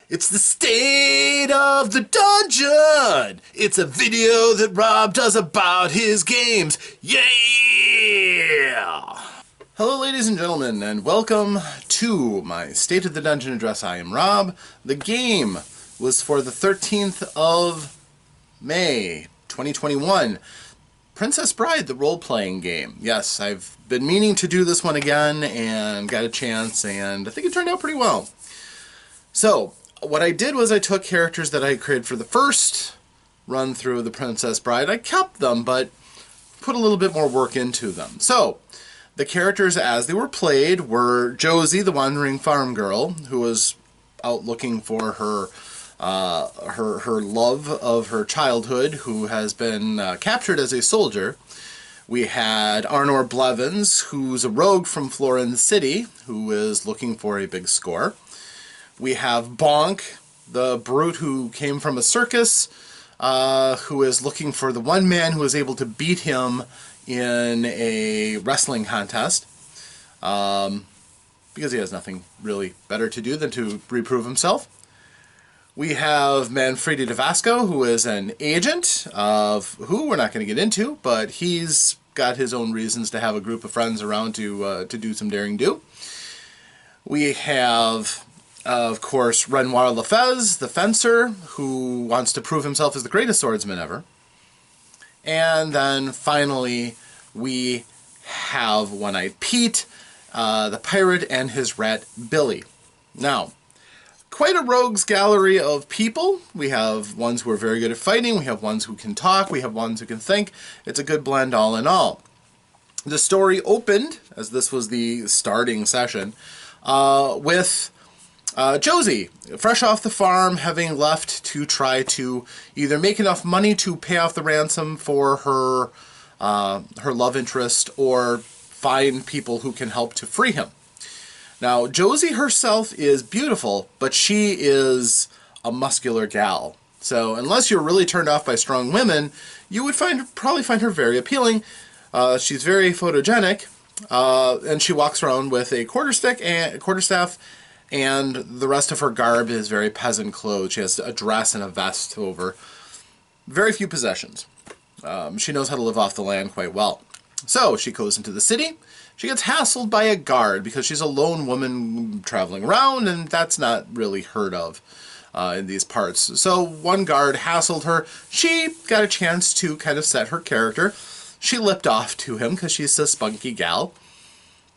It's the state of the dungeon. It's a video that Rob does about his games. Yeah! Hello, ladies and gentlemen, and welcome to my State of the Dungeon address. I am Rob. The game was for the 13th of May, 2021. Princess Bride, the role-playing game. Yes, I've been meaning to do this one again and got a chance, and I think it turned out pretty well. So, what I did was I took characters that I created for the first run through the Princess Bride. I kept them, but put a little bit more work into them. So, the characters as they were played were Josie, the wandering farm girl, who was out looking for her love of her childhood, who has been captured as a soldier. We had Arnor Blevins, who's a rogue from Florin City, who is looking for a big score. We have Bonk, the brute who came from a circus, who is looking for the one man who was able to beat him in a wrestling contest, because he has nothing really better to do than to reprove himself. We have Manfredi DeVasco, who is an agent of who we're not going to get into, but he's got his own reasons to have a group of friends around to do some daring do. We have, of course, Renoir Lefez, the fencer, who wants to prove himself as the greatest swordsman ever. And then finally, we have One-Eyed Pete, the pirate, and his rat, Billy. Now, quite a rogues gallery of people. We have ones who are very good at fighting, we have ones who can talk, we have ones who can think. It's a good blend all in all. The story opened, as this was the starting session, with Josie, fresh off the farm, having left to try to either make enough money to pay off the ransom for her love interest or find people who can help to free him. Now, Josie herself is beautiful, but she is a muscular gal. So unless you're really turned off by strong women, you would probably find her very appealing. She's very photogenic, and she walks around with a quarterstaff, and the rest of her garb is very peasant clothes. She has a dress and a vest over. Very few possessions. She knows how to live off the land quite well. So she goes into the city. She gets hassled by a guard because she's a lone woman traveling around, and that's not really heard of in these parts. So one guard hassled her. She got a chance to kind of set her character. She lipped off to him because she's a spunky gal,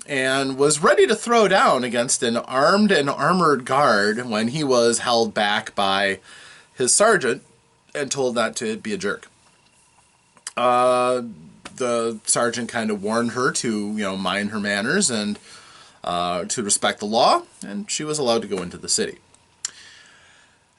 and was ready to throw down against an armed and armored guard when he was held back by his sergeant and told not to be a jerk. The sergeant kind of warned her to, mind her manners and to respect the law, and she was allowed to go into the city.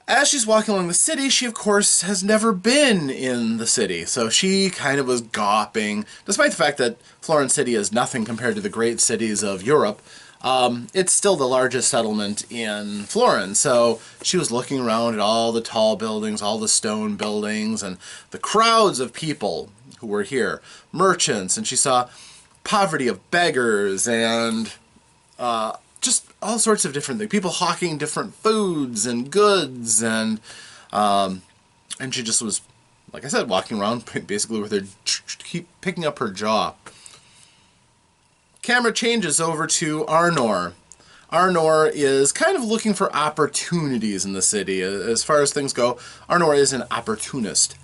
As she's walking along the city, she, of course, has never been in the city, so she kind of was gawping. Despite the fact that Florin City is nothing compared to the great cities of Europe, it's still the largest settlement in Florin, so she was looking around at all the tall buildings, all the stone buildings, and the crowds of people who were here, merchants, and she saw poverty of beggars, and just all sorts of different things. People hawking different foods and goods, and she just was, like I said, walking around basically with her, keep picking up her jaw. Camera changes over to Arnor. Arnor is kind of looking for opportunities in the city. As far as things go, Arnor is an opportunist,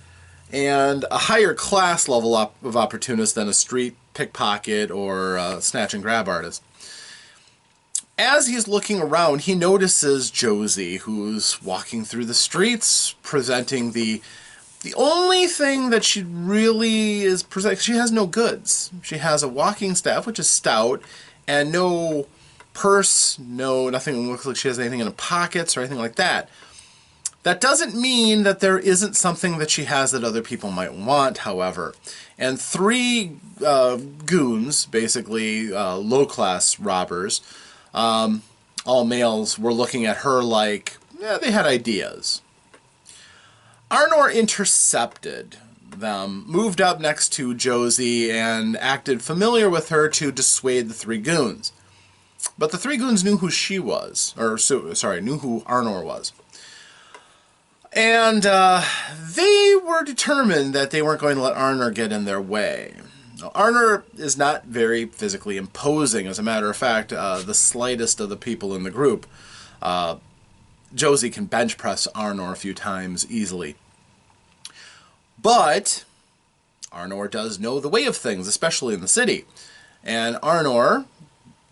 and a higher class level of opportunist than a street pickpocket or snatch and grab artist. As he's looking around, he notices Josie, who's walking through the streets, presenting the only thing that she really is presenting. She has no goods. She has a walking staff, which is stout, and no purse, nothing looks like she has anything in her pockets or anything like that. That doesn't mean that there isn't something that she has that other people might want, however. And three goons, basically low-class robbers, all males, were looking at her like, they had ideas. Arnor intercepted them, moved up next to Josie, and acted familiar with her to dissuade the three goons. But the three goons knew who she was, knew who Arnor was. And they were determined that they weren't going to let Arnor get in their way. Now, Arnor is not very physically imposing. As a matter of fact, the slightest of the people in the group, Josie can bench press Arnor a few times easily. But Arnor does know the way of things, especially in the city. And Arnor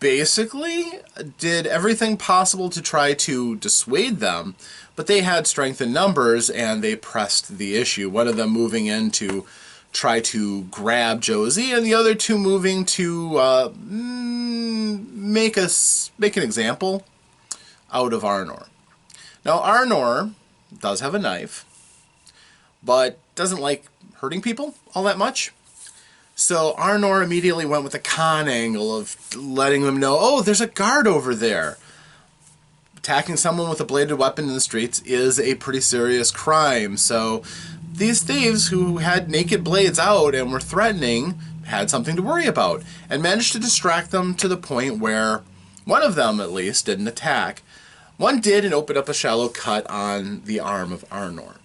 basically did everything possible to try to dissuade them, but they had strength in numbers and they pressed the issue. One of them moving in to try to grab Josie, and the other two moving to make an example out of Arnor. Now Arnor does have a knife, but doesn't like hurting people all that much. So Arnor immediately went with the con angle of letting them know, oh, there's a guard over there. Attacking someone with a bladed weapon in the streets is a pretty serious crime. So these thieves who had naked blades out and were threatening had something to worry about, and managed to distract them to the point where one of them, at least, didn't attack. One did, and opened up a shallow cut on the arm of Arnor.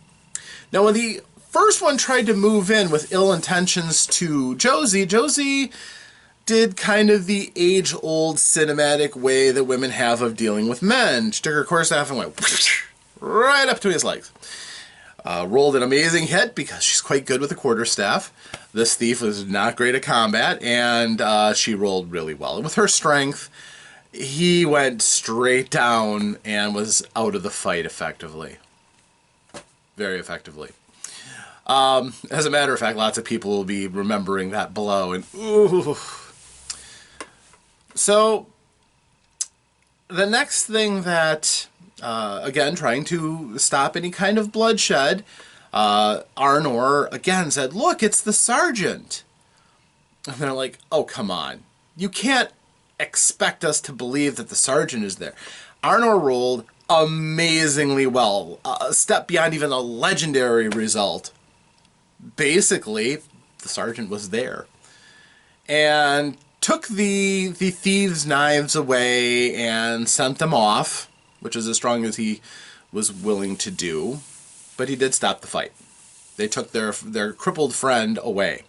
Now, when the first one tried to move in with ill intentions to Josie, Josie did kind of the age-old cinematic way that women have of dealing with men. She took her quarterstaff and went right up to his legs. Rolled an amazing hit because she's quite good with a quarterstaff. This thief was not great at combat, and she rolled really well. And with her strength, he went straight down and was out of the fight effectively. Very effectively. As a matter of fact, lots of people will be remembering that blow, and ooh. So, the next thing that, again, trying to stop any kind of bloodshed, Arnor again said, look, it's the sergeant. And they're like, oh, come on. You can't expect us to believe that the sergeant is there. Arnor rolled amazingly well, a step beyond even a legendary result. Basically, the sergeant was there and took the thieves' knives away and sent them off, which is as strong as he was willing to do, but he did stop the fight. They took their crippled friend away,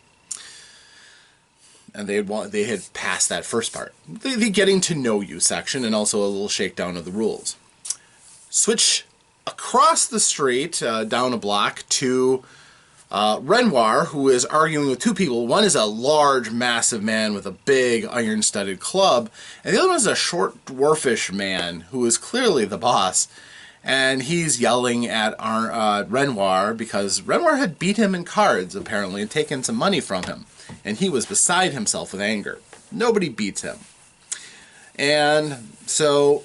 and they had passed that first part, the getting to know you section, and also a little shakedown of the rules. Switch across the street, down a block, to Renoir, who is arguing with two people. One is a large, massive man with a big iron-studded club, and the other one is a short, dwarfish man who is clearly the boss. And he's yelling at Renoir because Renoir had beat him in cards, apparently, and taken some money from him. And he was beside himself with anger. Nobody beats him. And so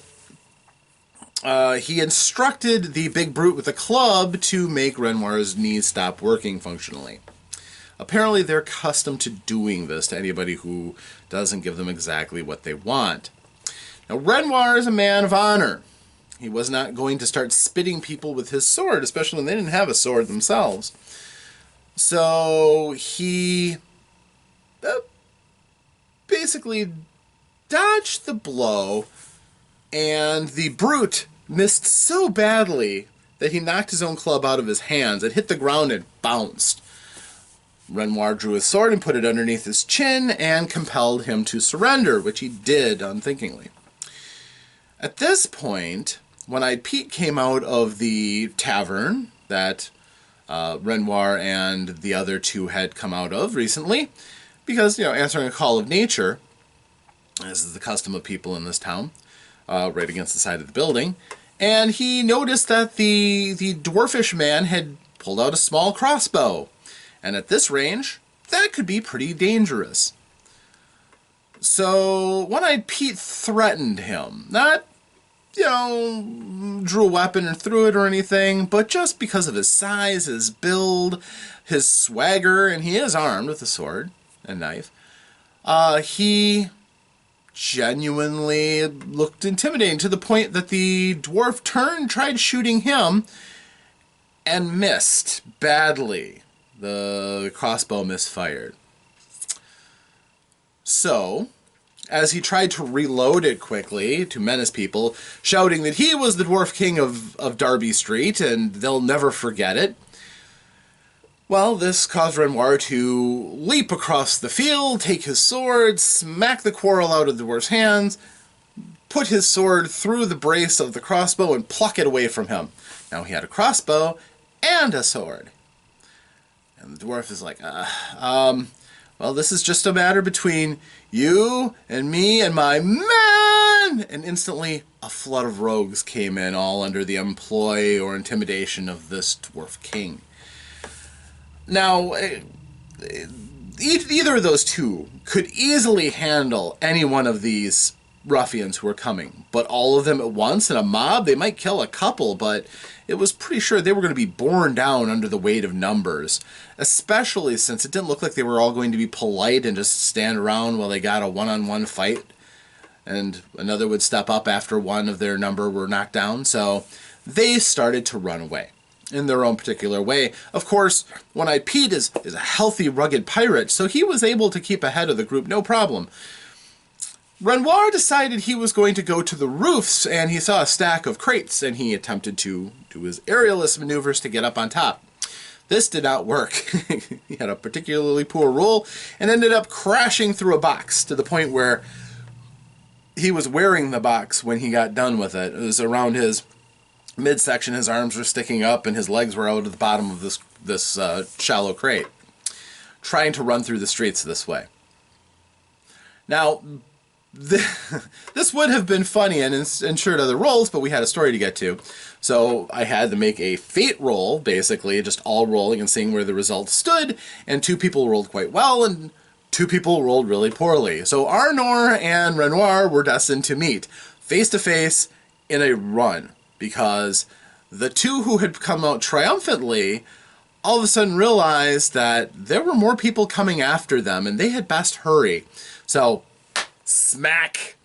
he instructed the big brute with the club to make Renoir's knees stop working functionally. Apparently they're accustomed to doing this to anybody who doesn't give them exactly what they want. Now Renoir is a man of honor. He was not going to start spitting people with his sword, especially when they didn't have a sword themselves. So he basically dodged the blow, and the brute missed so badly that he knocked his own club out of his hands. It hit the ground and bounced. Renoir drew his sword and put it underneath his chin and compelled him to surrender, which he did unthinkingly. At this point, One-Eyed Pete came out of the tavern that Renoir and the other two had come out of recently, because, answering a call of nature, as is the custom of people in this town, right against the side of the building, and he noticed that the dwarfish man had pulled out a small crossbow, and at this range, that could be pretty dangerous. So One-Eyed Pete threatened him, not, drew a weapon and threw it or anything, but just because of his size, his build, his swagger, and he is armed with a sword and knife, he genuinely looked intimidating, to the point that the dwarf tried shooting him and missed badly. The crossbow misfired. So, as he tried to reload it quickly to menace people, shouting that he was the Dwarf King of Derby Street and they'll never forget it. Well, this caused Renoir to leap across the field, take his sword, smack the quarrel out of the dwarf's hands, put his sword through the brace of the crossbow and pluck it away from him. Now he had a crossbow and a sword. And the dwarf is like, well, this is just a matter between you and me and my man! And instantly, a flood of rogues came in, all under the employ or intimidation of this dwarf king. Now, either of those two could easily handle any one of these ruffians who were coming, but all of them at once in a mob, they might kill a couple, but it was pretty sure they were going to be borne down under the weight of numbers, especially since it didn't look like they were all going to be polite and just stand around while they got a one-on-one fight, and another would step up after one of their number were knocked down, so they started to run away in their own particular way. Of course, One-Eyed Pete is a healthy, rugged pirate, so he was able to keep ahead of the group, no problem. Renoir decided he was going to go to the roofs, and he saw a stack of crates, and he attempted to do his aerialist maneuvers to get up on top. This did not work. He had a particularly poor roll, and ended up crashing through a box to the point where he was wearing the box when he got done with it. It was around his midsection, his arms were sticking up, and his legs were out of the bottom of this shallow crate, trying to run through the streets this way. Now, this would have been funny and ensured other rolls, but we had a story to get to. So I had to make a fate roll, basically, just all rolling and seeing where the results stood, and 2 people rolled quite well, and 2 people rolled really poorly. So Arnor and Renoir were destined to meet face-to-face in a run, because the 2 who had come out triumphantly all of a sudden realized that there were more people coming after them, and they had best hurry. So, smack!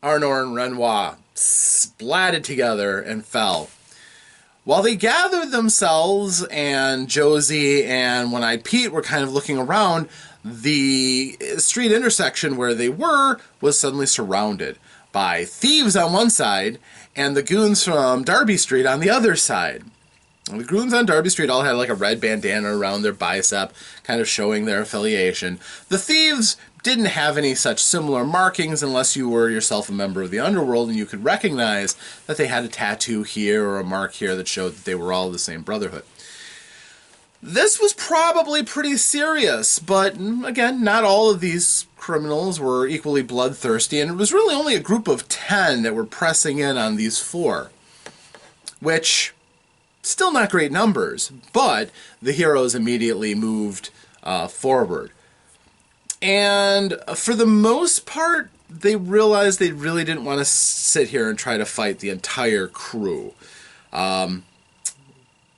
Arnor and Renoir splatted together and fell. While they gathered themselves, and Josie and One-Eyed Pete were kind of looking around, the street intersection where they were was suddenly surrounded by thieves on one side and the goons from Derby Street on the other side. And the goons on Derby Street all had like a red bandana around their bicep, kind of showing their affiliation. The thieves didn't have any such similar markings unless you were yourself a member of the underworld and you could recognize that they had a tattoo here or a mark here that showed that they were all the same brotherhood. This was probably pretty serious, but again, not all of these criminals were equally bloodthirsty, and it was really only a group of 10 that were pressing in on these 4, which, still not great numbers, but the heroes immediately moved forward. And for the most part, they realized they really didn't want to sit here and try to fight the entire crew.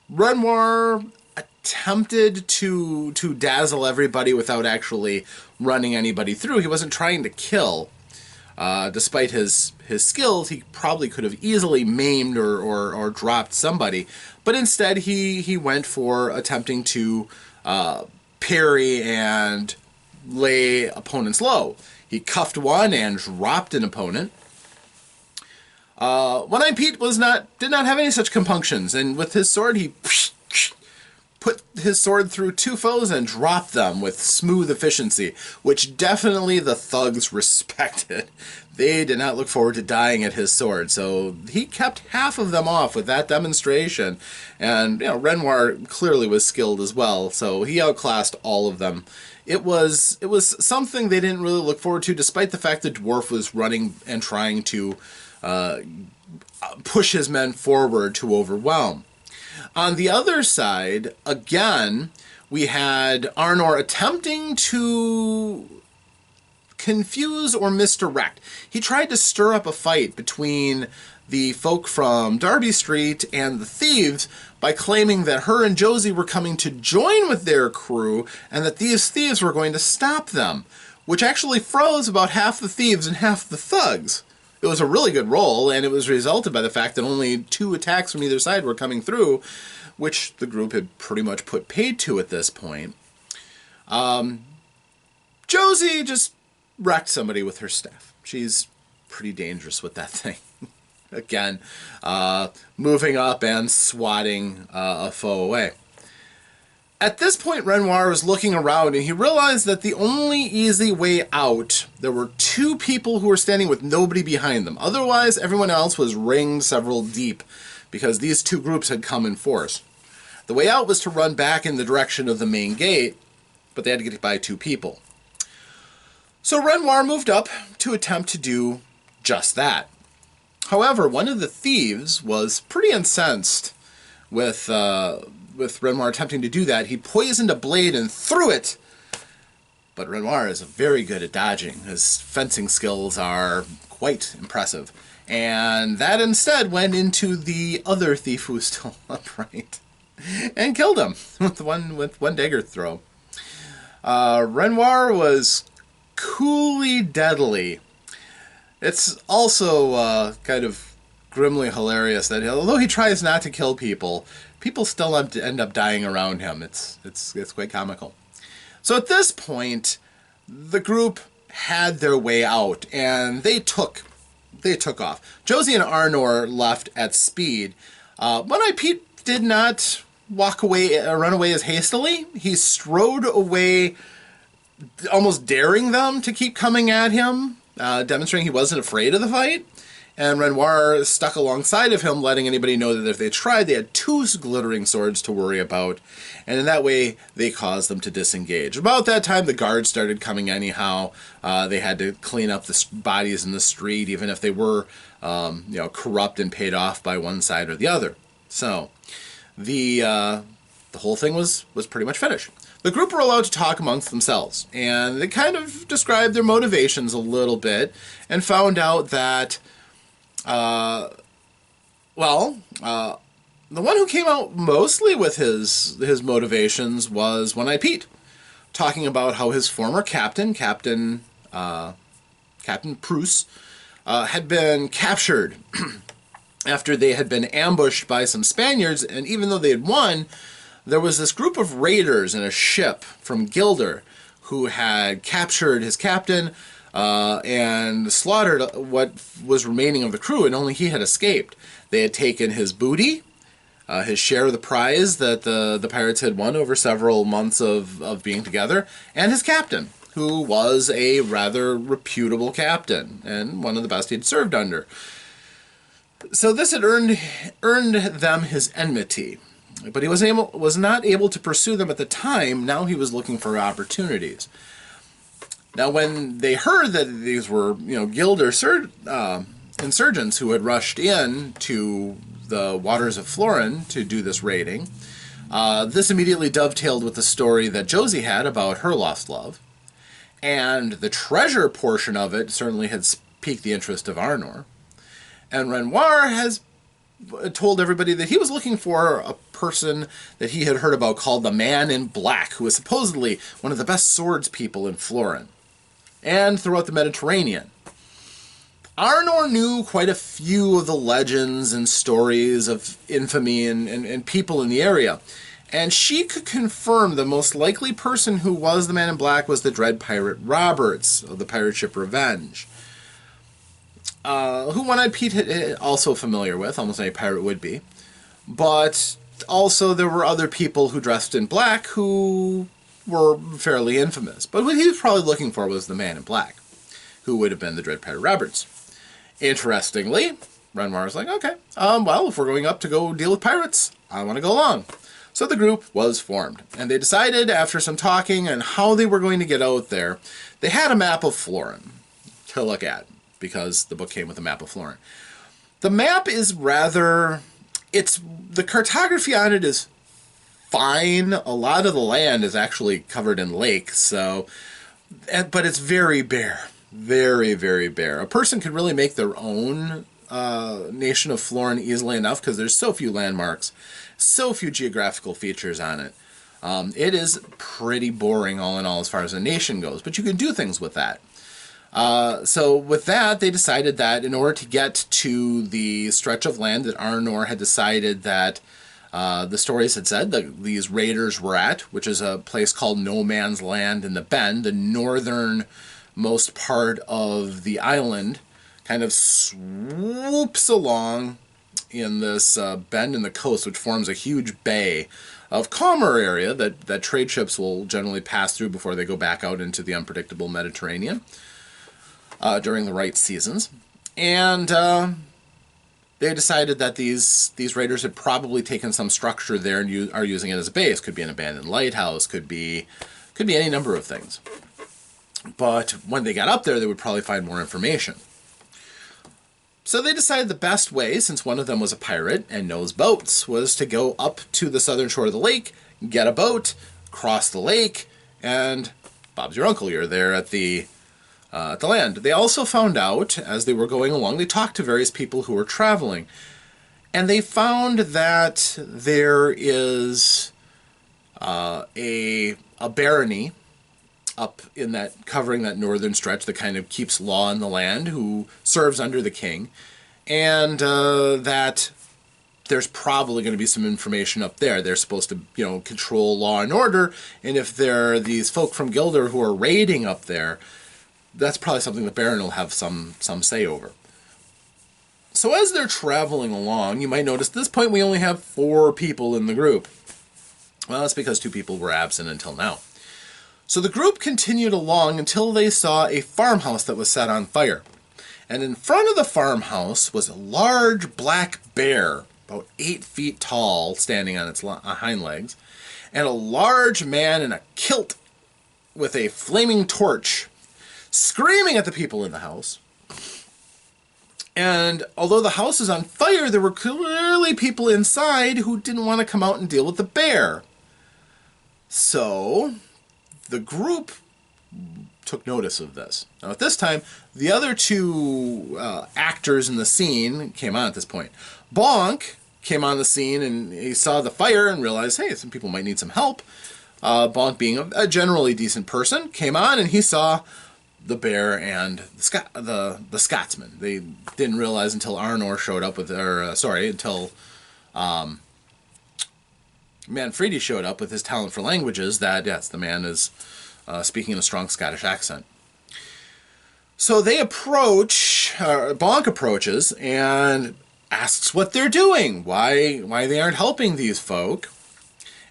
Renoir attempted to dazzle everybody without actually running anybody through. He wasn't trying to kill. Despite his skills, he probably could have easily maimed or dropped somebody. But instead, he went for attempting to parry and lay opponents low. He cuffed one and dropped an opponent. One-Eyed Pete did not have any such compunctions, and with his sword, he put his sword through 2 foes and dropped them with smooth efficiency, which definitely the thugs respected. They did not look forward to dying at his sword, so he kept half of them off with that demonstration. And Renoir clearly was skilled as well, so he outclassed all of them. It was something they didn't really look forward to, despite the fact that Dwarf was running and trying to push his men forward to overwhelm. On the other side, again, we had Arnor attempting to confuse or misdirect. He tried to stir up a fight between the folk from Derby Street and the thieves by claiming that her and Josie were coming to join with their crew and that these thieves were going to stop them, which actually froze about half the thieves and half the thugs. It was a really good roll, and it was resulted by the fact that only 2 attacks from either side were coming through, which the group had pretty much put paid to at this point. Josie just wrecked somebody with her staff. She's pretty dangerous with that thing. Again, moving up and swatting a foe away. At this point, Renoir was looking around and he realized that the only easy way out, there were two people who were standing with nobody behind them. Otherwise, everyone else was ringed several deep because these two groups had come in force. The way out was to run back in the direction of the main gate, but they had to get by two people. So Renoir moved up to attempt to do just that. However, one of the thieves was pretty incensed with Renoir attempting to do that. He poisoned a blade and threw it. But Renoir is very good at dodging. His fencing skills are quite impressive. And that instead went into the other thief who was still upright and killed him with one dagger throw. Renoir was coolly deadly. It's also kind of grimly hilarious that although he tries not to kill people, people still end up dying around him. It's quite comical. So at this point, the group had their way out, and they took off. Josie and Arnor left at speed. One-Eye Pete did not run away as hastily. He strode away, almost daring them to keep coming at him, demonstrating he wasn't afraid of the fight. And Renoir stuck alongside of him, letting anybody know that if they tried, they had two glittering swords to worry about. And in that way, they caused them to disengage. About that time, the guards started coming anyhow. They had to clean up the bodies in the street, even if they were corrupt and paid off by one side or the other. So the whole thing was pretty much finished. The group were allowed to talk amongst themselves, and they kind of described their motivations a little bit and found out that the one who came out mostly with his motivations was One-Eye Pete, talking about how his former Captain Prusse, had been captured after they had been ambushed by some Spaniards, and even though they had won, there was this group of raiders in a ship from Gilder who had captured his captain and slaughtered what was remaining of the crew, and only he had escaped. They had taken his booty, his share of the prize that the pirates had won over several months of being together, and his captain, who was a rather reputable captain and one of the best he'd served under. So this had earned them his enmity. But he was not able to pursue them at the time. Now he was looking for opportunities. Now, when they heard that these were, Gilder insurgents who had rushed in to the waters of Florin to do this raiding, this immediately dovetailed with the story that Josie had about her lost love. And the treasure portion of it certainly had piqued the interest of Arnor. And Renoir has told everybody that he was looking for a person that he had heard about called the Man in Black, who was supposedly one of the best swords people in Florin and throughout the Mediterranean. Arnor knew quite a few of the legends and stories of infamy and people in the area, and she could confirm the most likely person who was the Man in Black was the Dread Pirate Roberts of the pirate ship Revenge, who One-Eyed Pete had also familiar with, almost any pirate would be. But also there were other people who dressed in black who were fairly infamous. But what he was probably looking for was the Man in Black, who would have been the Dread Pirate Roberts. Interestingly, Renoir was like, okay, if we're going up to go deal with pirates, I want to go along. So the group was formed, and they decided after some talking and how they were going to get out there, they had a map of Florin to look at, because the book came with a map of Florin. The map is the cartography on it is fine. A lot of the land is actually covered in lakes, but it's very bare. Very, very bare. A person could really make their own nation of Florin easily enough because there's so few landmarks, so few geographical features on it. It is pretty boring all in all as far as a nation goes, but you can do things with that. So with that, they decided that in order to get to the stretch of land that Arnor had decided that the stories had said that these raiders were at, which is a place called No Man's Land in the Bend, the northern most part of the island kind of swoops along in this bend in the coast, which forms a huge bay of calmer area that trade ships will generally pass through before they go back out into the unpredictable Mediterranean during the right seasons. And they decided that these raiders had probably taken some structure there and are using it as a base. Could be an abandoned lighthouse, could be any number of things. But when they got up there, they would probably find more information. So they decided the best way, since one of them was a pirate and knows boats, was to go up to the southern shore of the lake, get a boat, cross the lake, and Bob's your uncle. You're there at the land. They also found out, as they were going along, they talked to various people who were traveling, and they found that there is a barony up in that, covering that northern stretch that kind of keeps law in the land, who serves under the king, and that there's probably going to be some information up there. They're supposed to, control law and order, and if there are these folk from Gilder who are raiding up there, that's probably something the Baron will have some say over. So as they're traveling along, you might notice at this point we only have 4 people in the group. Well, that's because 2 people were absent until now. So the group continued along until they saw a farmhouse that was set on fire. And in front of the farmhouse was a large black bear, about 8 feet tall, standing on its hind legs, and a large man in a kilt with a flaming torch, screaming at the people in the house. And although the house is on fire, there were clearly people inside who didn't want to come out and deal with the bear. So the group took notice of this. Now at this time, the other 2 actors in the scene came on at this point. Bonk came on the scene and he saw the fire and realized, hey, some people might need some help. Bonk, being a generally decent person, came on and he saw the bear and the Scotsman. They didn't realize until Arnor showed up with, until Manfredi showed up with his talent for languages, that, yes, the man is speaking in a strong Scottish accent. So they Bonk approaches and asks what they're doing, why they aren't helping these folk,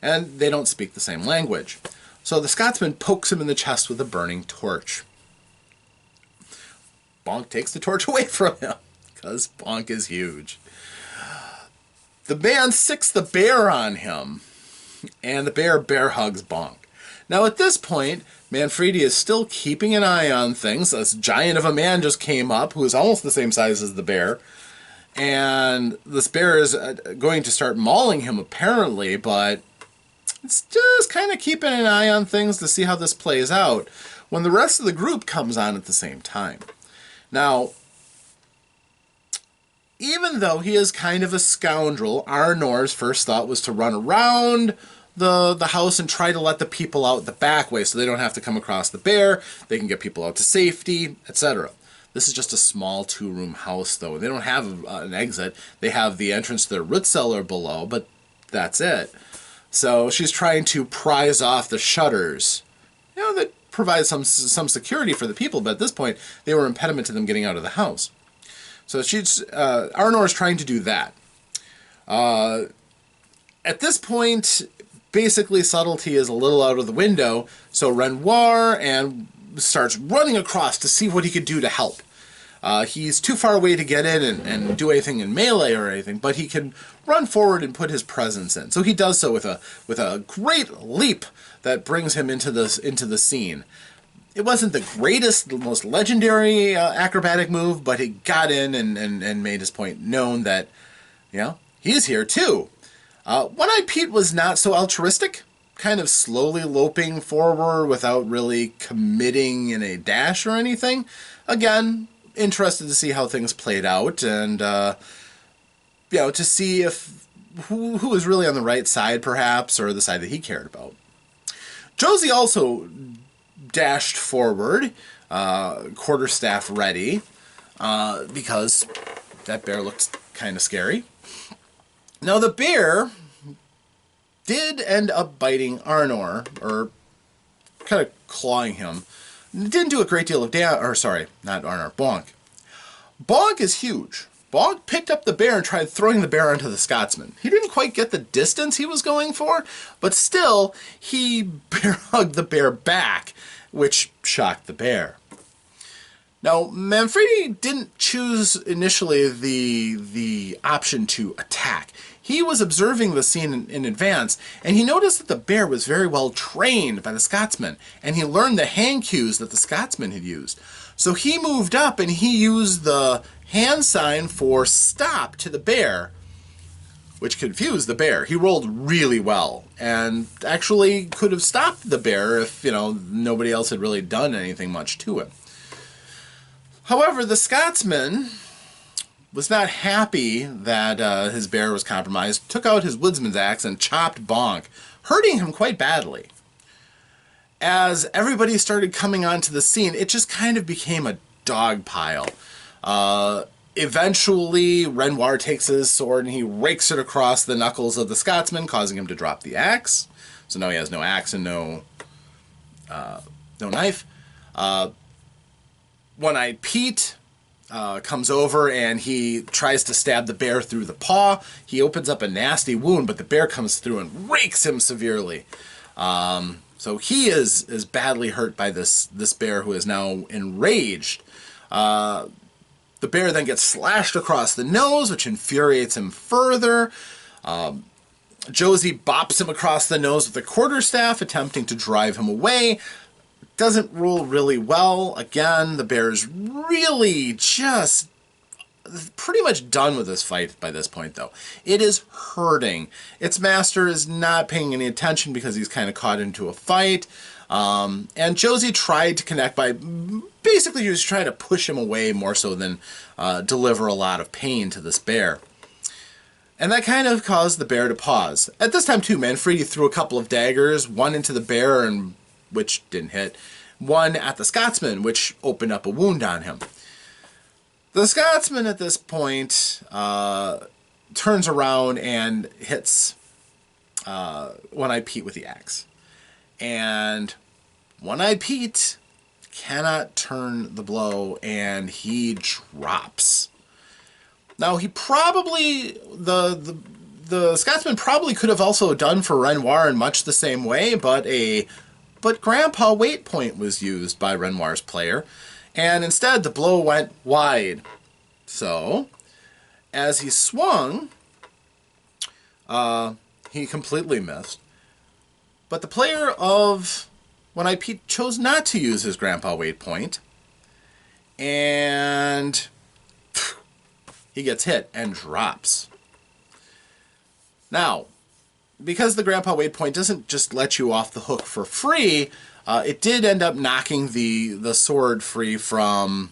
and they don't speak the same language. So the Scotsman pokes him in the chest with a burning torch. Bonk takes the torch away from him, because Bonk is huge. The man sicks the bear on him, and the bear hugs Bonk. Now at this point, Manfredi is still keeping an eye on things. This giant of a man just came up, who is almost the same size as the bear, and this bear is going to start mauling him apparently, but it's just kind of keeping an eye on things to see how this plays out, when the rest of the group comes on at the same time. Now, even though he is kind of a scoundrel, Arnor's first thought was to run around the house and try to let the people out the back way so they don't have to come across the bear, they can get people out to safety, etc. This is just a small 2-room house, though. They don't have an exit. They have the entrance to their root cellar below, but that's it. So she's trying to prise off the shutters, that provide some security for the people, but at this point, they were impediment to them getting out of the house. So Arnor is trying to do that. At this point, basically subtlety is a little out of the window, so Renoir starts running across to see what he could do to help. He's too far away to get in and do anything in melee or anything, but he can run forward and put his presence in. So he does so with a great leap that brings him into the scene. It wasn't the greatest, the most legendary acrobatic move, but he got in and made his point known that, he's here too. One-Eyed Pete was not so altruistic, kind of slowly loping forward without really committing in a dash or anything. Again, interested to see how things played out and, to see if who was really on the right side, perhaps, or the side that he cared about. Josie also dashed forward, quarterstaff ready, because that bear looked kind of scary. Now the bear did end up biting Arnor, or kind of clawing him, Didn't do a great deal of damage, or sorry, not Arnor, Bonk. Bonk is huge. Bonk picked up the bear and tried throwing the bear onto the Scotsman. He didn't quite get the distance he was going for, but still, he bear hugged the bear back, which shocked the bear. Now, Manfredi didn't choose initially the option to attack. He was observing the scene in advance, and he noticed that the bear was very well trained by the Scotsman, and he learned the hand cues that the Scotsman had used. So he moved up and he used the hand sign for stop to the bear, which confused the bear. He rolled really well and actually could have stopped the bear if, nobody else had really done anything much to him. However, the Scotsman was not happy that his bear was compromised, took out his woodsman's axe and chopped Bonk, hurting him quite badly. As everybody started coming onto the scene, it just kind of became a dog pile. Eventually, Renoir takes his sword and he rakes it across the knuckles of the Scotsman, causing him to drop the axe. So now he has no axe and no knife. One-Eyed Pete comes over and he tries to stab the bear through the paw. He opens up a nasty wound, but the bear comes through and rakes him severely. So he is badly hurt by this bear, who is now enraged. The bear then gets slashed across the nose, which infuriates him further. Josie bops him across the nose with a quarterstaff, attempting to drive him away. Doesn't roll really well. Again, the bear's really just pretty much done with this fight by this point, though. It is hurting. Its master is not paying any attention because he's kind of caught into a fight. And Josie tried to connect by basically just trying to push him away more so than deliver a lot of pain to this bear. And that kind of caused the bear to pause. At this time, too, Manfredi threw a couple of daggers, one into the bear, which didn't hit, one at the Scotsman, which opened up a wound on him. The Scotsman at this point turns around and hits One-Eyed Pete with the axe. And One-Eyed Pete cannot turn the blow, and he drops. Now, he probably, the Scotsman probably could have also done for Renoir in much the same way, but Grandpa Weight Point was used by Renoir's player, and instead the blow went wide. So, as he swung, he completely missed. But the player of One-Eyed Pete chose not to use his Grandpa Weight Point, and he gets hit and drops. Now, because the Grandpa Weight Point doesn't just let you off the hook for free, it did end up knocking the sword free from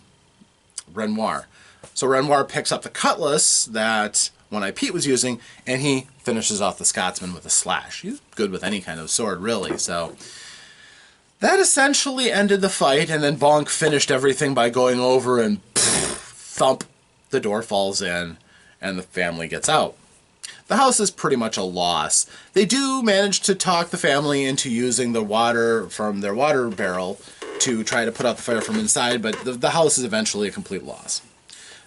Renoir. So Renoir picks up the cutlass that One-Eyed Pete was using, and he finishes off the Scotsman with a slash. He's good with any kind of sword, really. So that essentially ended the fight, and then Bonk finished everything by going over and thump. The door falls in, and the family gets out. The house is pretty much a loss. They do manage to talk the family into using the water from their water barrel to try to put out the fire from inside, but the house is eventually a complete loss.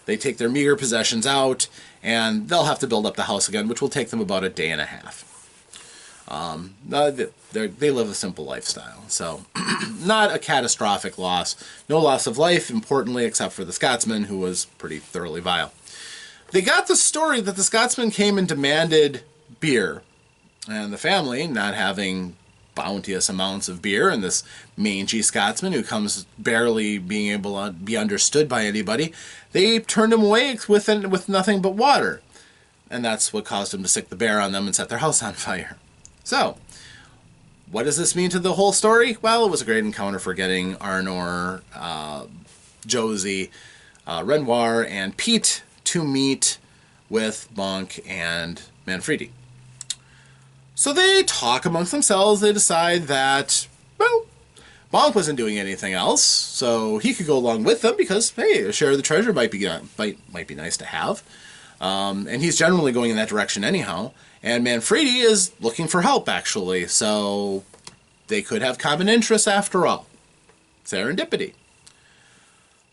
They take their meager possessions out, and they'll have to build up the house again, which will take them about a day and a half. They live a simple lifestyle, so not a catastrophic loss. No loss of life, importantly, except for the Scotsman, who was pretty thoroughly vile. They got the story that the Scotsman came and demanded beer, and the family, not having bounteous amounts of beer, and this mangy Scotsman who comes barely being able to be understood by anybody, they turned him away with nothing but water. And that's what caused him to sick the bear on them and set their house on fire. So, what does this mean to the whole story? Well, it was a great encounter for getting Arnor, Josie, Renoir, and Pete to meet with Bonk and Manfredi. So they talk amongst themselves. They decide that, well, Bonk wasn't doing anything else, so he could go along with them because, hey, a share of the treasure might be nice to have. And he's generally going in that direction anyhow. And Manfredi is looking for help, actually, so they could have common interests after all. Serendipity.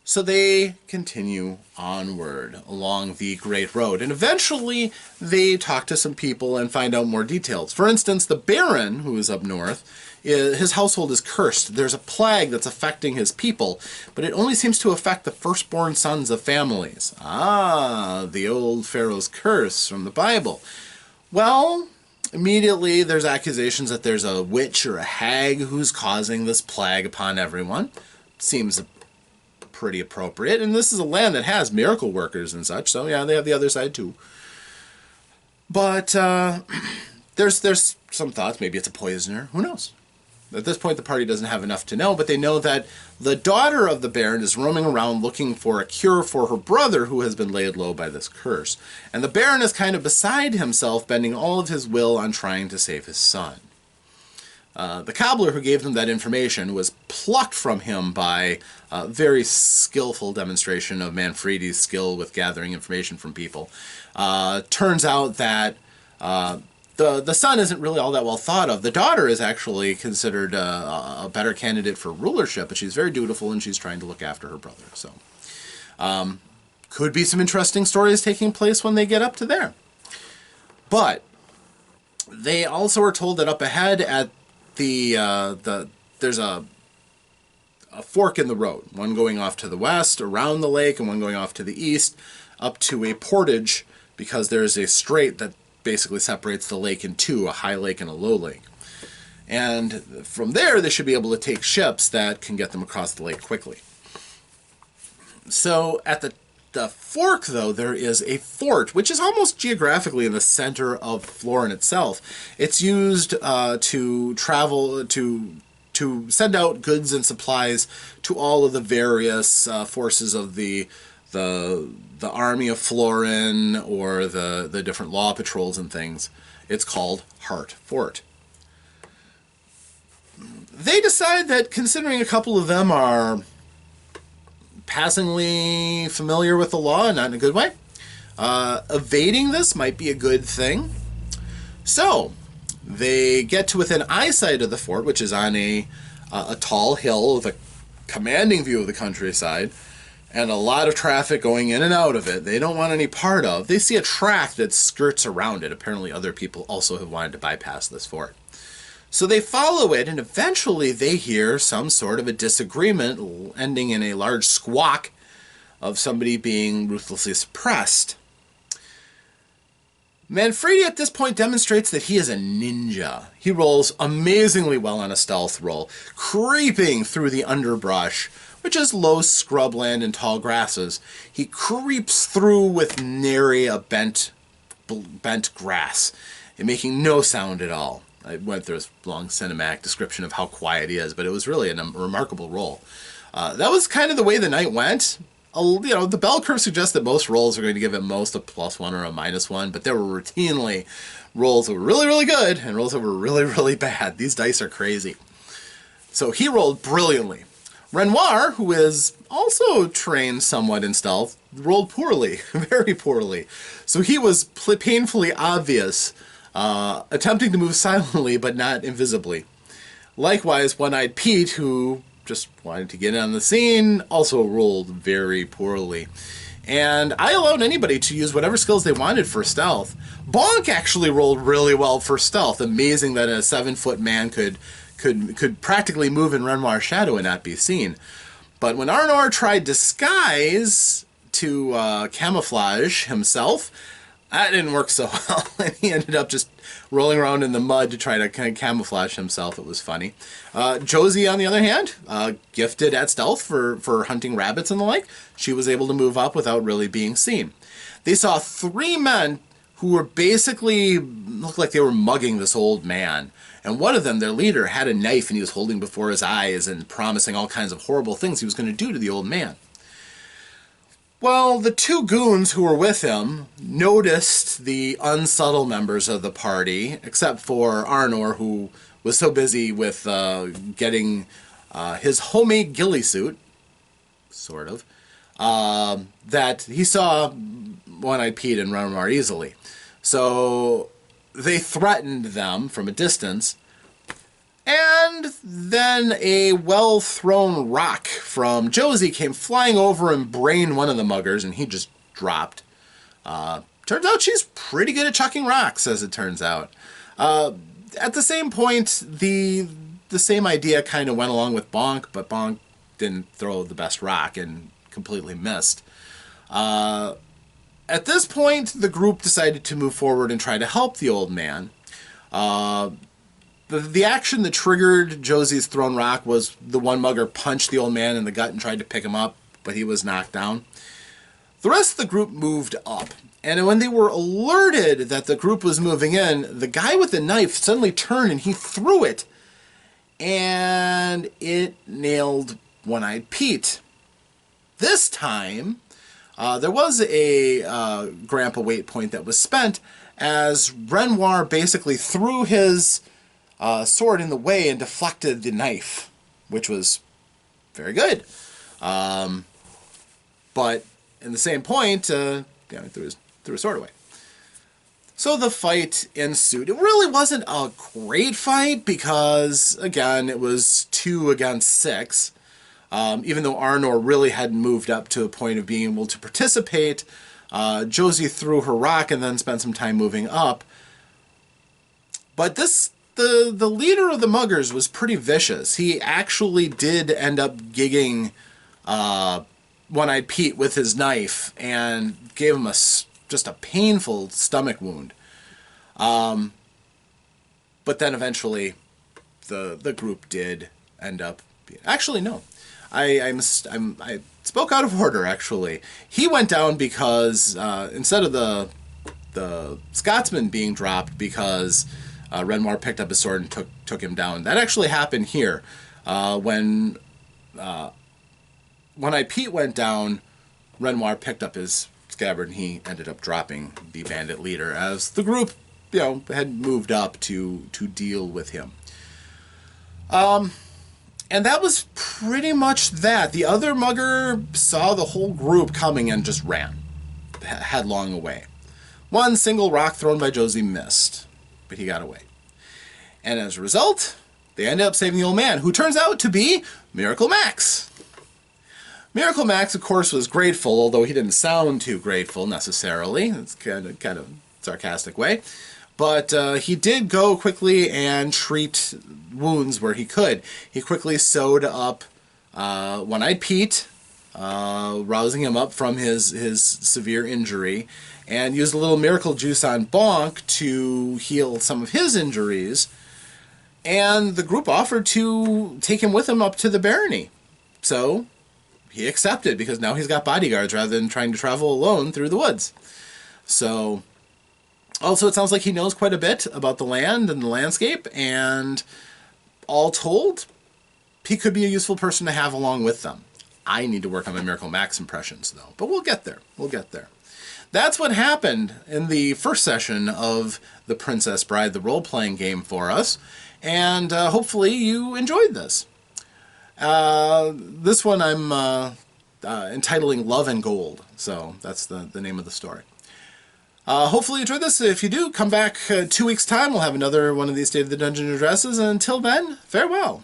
So they continue onward along the Great Road, and eventually they talk to some people and find out more details. For instance, the Baron, who is up north, his household is cursed. There's a plague that's affecting his people, but it only seems to affect the firstborn sons of families. Ah, the old Pharaoh's curse from the Bible. Well, immediately there's accusations that there's a witch or a hag who's causing this plague upon everyone. Seems pretty appropriate, and this is a land that has miracle workers and such, so yeah, they have the other side too. But there's some thoughts, maybe it's a poisoner, who knows? At this point the party doesn't have enough to know, but they know that the daughter of the Baron is roaming around looking for a cure for her brother who has been laid low by this curse, and the Baron is kind of beside himself, bending all of his will on trying to save his son. The cobbler who gave them that information was plucked from him by a very skillful demonstration of Manfredi's skill with gathering information from people. Turns out that the son isn't really all that well thought of. The daughter is actually considered a better candidate for rulership, but she's very dutiful and she's trying to look after her brother. So, could be some interesting stories taking place when they get up to there. But they also are told that up ahead at there's a fork in the road, one going off to the west around the lake and one going off to the east up to a portage, because there's a strait that basically separates the lake in two, a high lake and a low lake. And from there they should be able to take ships that can get them across the lake quickly. So at the fork, though, there is a fort, which is almost geographically in the center of Florin itself. It's used to travel, to send out goods and supplies to all of the various forces of the army of Florin, or the different law patrols and things. It's called Hart Fort. They decide that, considering a couple of them are passingly familiar with the law, not in a good way, evading this might be a good thing. So they get to within eyesight of the fort, which is on a tall hill with a commanding view of the countryside and a lot of traffic going in and out of it. They don't want any part of. They see a track that skirts around it. Apparently other people also have wanted to bypass this fort. So they follow it, and eventually they hear some sort of a disagreement ending in a large squawk of somebody being ruthlessly suppressed. Manfredi at this point demonstrates that he is a ninja. He rolls amazingly well on a stealth roll, creeping through the underbrush, which is low scrubland and tall grasses. He creeps through with nary a bent grass, and making no sound at all. I went through a long cinematic description of how quiet he is, but it was really a remarkable roll. That was kind of the way the night went. The bell curve suggests that most rolls are going to give at most a +1 or a -1, but there were routinely rolls that were really, really good and rolls that were really, really bad. These dice are crazy. So he rolled brilliantly. Renoir, who is also trained somewhat in stealth, rolled poorly, very poorly. So he was painfully obvious, attempting to move silently but not invisibly. Likewise, One-Eyed Pete, who just wanted to get in on the scene, also rolled very poorly. And I allowed anybody to use whatever skills they wanted for stealth. Bonk actually rolled really well for stealth. Amazing that a 7-foot man could practically move in Renoir's shadow and not be seen. But when Arnor tried disguise to camouflage himself, that didn't work so well, and he ended up just rolling around in the mud to try to kind of camouflage himself. It was funny. Josie, on the other hand, gifted at stealth for hunting rabbits and the like. She was able to move up without really being seen. They saw 3 men who were basically, looked like they were mugging this old man. And one of them, their leader, had a knife and he was holding before his eyes and promising all kinds of horrible things he was going to do to the old man. Well, the 2 goons who were with him noticed the unsubtle members of the party, except for Arnor, who was so busy with getting his homemade ghillie suit, sort of, that he saw One-Eyed Pete and Renoir easily. So they threatened them from a distance, And then a well-thrown rock from Josie came flying over and brained one of the muggers, and he just dropped. Turns out she's pretty good at chucking rocks, as it turns out. At the same point, the same idea kind of went along with Bonk, but Bonk didn't throw the best rock and completely missed. At this point, the group decided to move forward and try to help the old man. The action that triggered Josie's thrown rock was the one mugger punched the old man in the gut and tried to pick him up, but he was knocked down. The rest of the group moved up, and when they were alerted that the group was moving in, the guy with the knife suddenly turned and he threw it, and it nailed One-Eyed Pete. This time, there was a Grandpa Wait point that was spent as Renoir basically threw his sword in the way and deflected the knife, which was very good. But in the same point, he threw his sword away. So the fight ensued. It really wasn't a great fight because, again, it was 2 against 6. Even though Arnor really hadn't moved up to a point of being able to participate, Josie threw her rock and then spent some time moving up. But the leader of the muggers was pretty vicious. He actually did end up gigging One-Eyed Pete with his knife and gave him just a painful stomach wound. But then eventually the group did end up actually, no. I spoke out of order, actually. He went down because instead of the Scotsman being dropped because Renoir picked up his sword and took him down. That actually happened here. When One-Eyed Pete went down, Renoir picked up his scabbard and he ended up dropping the bandit leader as the group, had moved up to deal with him. And that was pretty much that. The other mugger saw the whole group coming and just ran headlong away. One single rock thrown by Josie missed, but he got away. And as a result, they ended up saving the old man, who turns out to be Miracle Max. Miracle Max, of course, was grateful, although he didn't sound too grateful necessarily. It's kind of sarcastic way. But he did go quickly and treat wounds where he could. He quickly sewed up One-Eyed Pete, rousing him up from his severe injury, and used a little miracle juice on Bonk to heal some of his injuries. And the group offered to take him with him up to the barony. So he accepted, because now he's got bodyguards rather than trying to travel alone through the woods. So also, it sounds like he knows quite a bit about the land and the landscape, and all told, he could be a useful person to have along with them. I need to work on my Miracle Max impressions, though, but we'll get there. We'll get there. That's what happened in the first session of the Princess Bride, the role-playing game for us, and hopefully you enjoyed this. This one I'm entitling Love and Gold, so that's the name of the story. Hopefully you enjoyed this. If you do, come back 2 weeks' time. We'll have another one of these State of the Dungeon addresses. And until then, farewell.